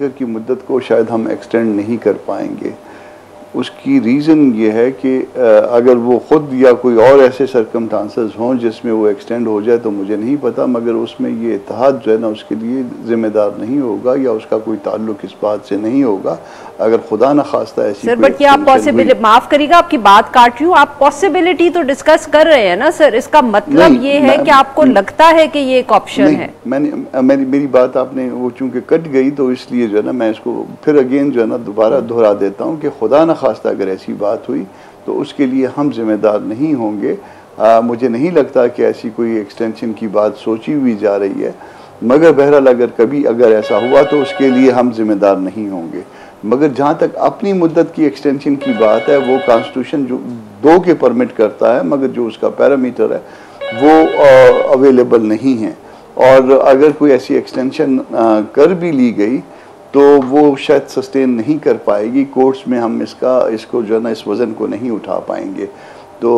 Speaker की मुद्दत को शायद हम एक्सटेंड नहीं कर पाएंगे। उसकी रीज़न ये है कि अगर वो ख़ुद या कोई और ऐसे सर्कमस्टांसेस हों जिसमें वो एक्सटेंड हो जाए तो मुझे नहीं पता, मगर उसमें ये इत्तेहाद जो है ना उसके लिए ज़िम्मेदार नहीं होगा या उसका कोई ताल्लुक इस बात से नहीं होगा अगर खुदा न खास्ता ऐसी सर। बट क्या आप पॉसिबिलिटी, माफ़ करिएगा आपकी बात काट रही हूँ, आप पॉसिबिलिटी तो डिस्कस कर रहे हैं ना सर, इसका मतलब ये है कि आपको लगता है कि ये एक ऑप्शन है। मेरी बात आपने वो चूँकि कट गई तो इसलिए जो है ना मैं इसको फिर अगेन जो है ना दोबारा दोहरा देता हूँ कि खुदा न खास्ता अगर ऐसी बात हुई तो उसके लिए हम जिम्मेदार नहीं होंगे। मुझे नहीं लगता कि ऐसी कोई एक्सटेंशन की बात सोची हुई जा रही है, मगर बहरहाल अगर ऐसा हुआ तो उसके लिए हम जिम्मेदार नहीं होंगे। मगर जहाँ तक अपनी मुद्दत की एक्सटेंशन की बात है वो कॉन्स्टिट्यूशन जो 2 के परमिट करता है, मगर जो उसका पैरामीटर है वो अवेलेबल नहीं है। और अगर कोई ऐसी एक्सटेंशन कर भी ली गई तो वो शायद सस्टेन नहीं कर पाएगी कोर्ट्स में, हम इसको जो है ना इस वज़न को नहीं उठा पाएंगे। तो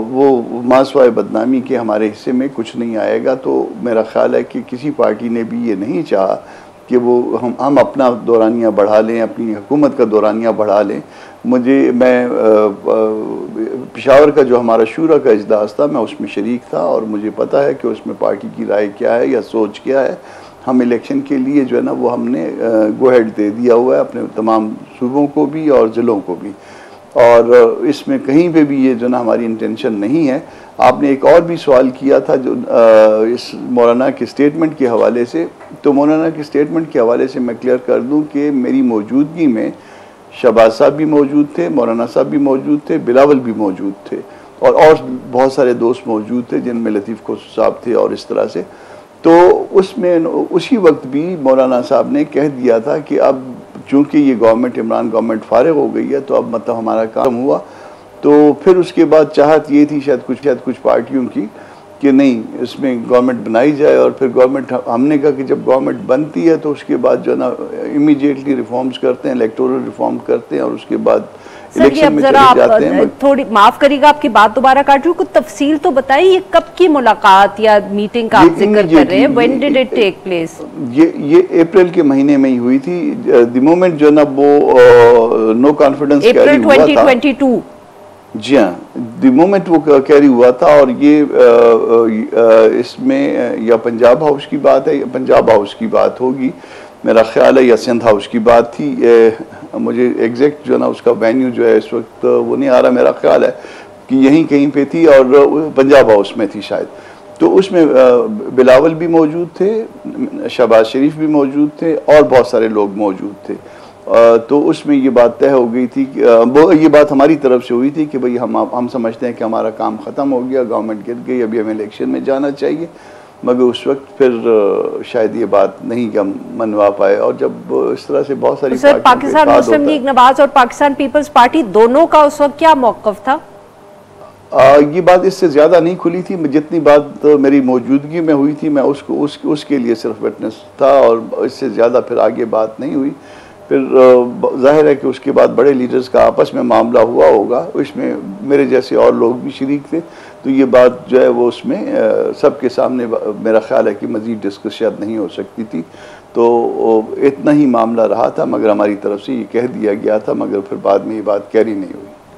वो मासवाए बदनामी के हमारे हिस्से में कुछ नहीं आएगा। तो मेरा ख़्याल है कि किसी पार्टी ने भी ये नहीं चाहा कि वो हम अपना दौरानिया बढ़ा लें, अपनी हुकूमत का दौरानिया बढ़ा लें। मैं पेशावर का जो हमारा शूरा का इजलास था मैं उसमें शरीक था और मुझे पता है कि उसमें पार्टी की राय क्या है या सोच क्या है। हम इलेक्शन के लिए जो है ना वो हमने गो हेड दे दिया हुआ है अपने तमाम सूबों को भी और ज़िलों को भी, और इसमें कहीं पे भी ये जो ना हमारी इंटेंशन नहीं है। आपने एक और भी सवाल किया था जो इस मौलाना के स्टेटमेंट के हवाले से, तो मौलाना के स्टेटमेंट के हवाले से मैं क्लियर कर दूं कि मेरी मौजूदगी में शहबाज साहब भी मौजूद थे, मौलाना साहब भी मौजूद थे, बिलावल भी मौजूद थे और बहुत सारे दोस्त मौजूद थे जिनमें लतीफ़ खोसा साहब थे और इस तरह से। तो उसमें उसी वक्त भी मौलाना साहब ने कह दिया था कि अब चूँकि ये गवर्नमेंट इमरान गवर्नमेंट फारिग हो गई है तो अब मतलब हमारा काम हुआ। तो फिर उसके बाद चाहत ये थी शायद कुछ पार्टियों की कि नहीं इसमें गवर्नमेंट बनाई जाए, और फिर गवर्नमेंट हमने कहा कि जब गवर्नमेंट बनती है तो उसके बाद जो है ना इमीडिएटली रिफॉर्म्स करते हैं, इलेक्टोरल रिफॉर्म करते हैं और उसके बाद इलेक्शन में चले जाते हैं। थोड़ी माफ करिएगा आपकी बात दोबारा काट रही हूँ, कुछ तफसील तो बताइए, ये कब की मुलाकात या मीटिंग का आप जिक्र कर रहे हैं? When did it take place? ये अप्रैल के महीने में ही हुई थी। द मोमेंट जो ना वो नो कॉन्फिडेंस अप्रैल 2022। जी हाँ, द मोमेंट वो कैरी हुआ था। और ये इसमें या पंजाब हाउस की बात है या पंजाब हाउस की बात होगी मेरा ख्याल है, या सिंध हाउस की बात थी। मुझे एग्जैक्ट जो है ना उसका वेन्यू जो है इस वक्त वो नहीं आ रहा, मेरा ख्याल है कि यहीं कहीं पे थी और पंजाब हाउस में थी शायद। तो उसमें बिलावल भी मौजूद थे, शहबाज शरीफ भी मौजूद थे और बहुत सारे लोग मौजूद थे। तो उसमें ये बात तय हो गई थी कि ये बात हमारी तरफ से हुई थी कि भाई हम समझते हैं कि हमारा काम ख़त्म हो गया, गवर्नमेंट गिर गई, अभी हमें इलेक्शन में जाना चाहिए। मगर उस वक्त फिर शायद ये बात नहीं कि हम मनवा पाए। और जब इस तरह से बहुत सारी सर पाकिस्तान मुस्लिम लीग नवाज और पाकिस्तान पीपल्स पार्टी दोनों का उस वक्त क्या मौक़िफ़ था? ये बात इससे ज़्यादा नहीं खुली थी। जितनी बात मेरी मौजूदगी में हुई थी मैं उसके लिए सिर्फ विटनेस था और इससे ज़्यादा फिर आगे बात नहीं हुई। फिर जाहिर है कि उसके बाद बड़े लीडर्स का आपस में मामला हुआ होगा, इसमें मेरे जैसे और लोग भी शरीक थे। तो ये बात जो है वो उसमें सबके सामने मेरा ख्याल है कि मज़ीद डिस्कस शायद नहीं हो सकती थी। तो इतना ही मामला रहा था, मगर हमारी तरफ से ये कह दिया गया था, मगर फिर बाद में ये बात कैरी नहीं हुई।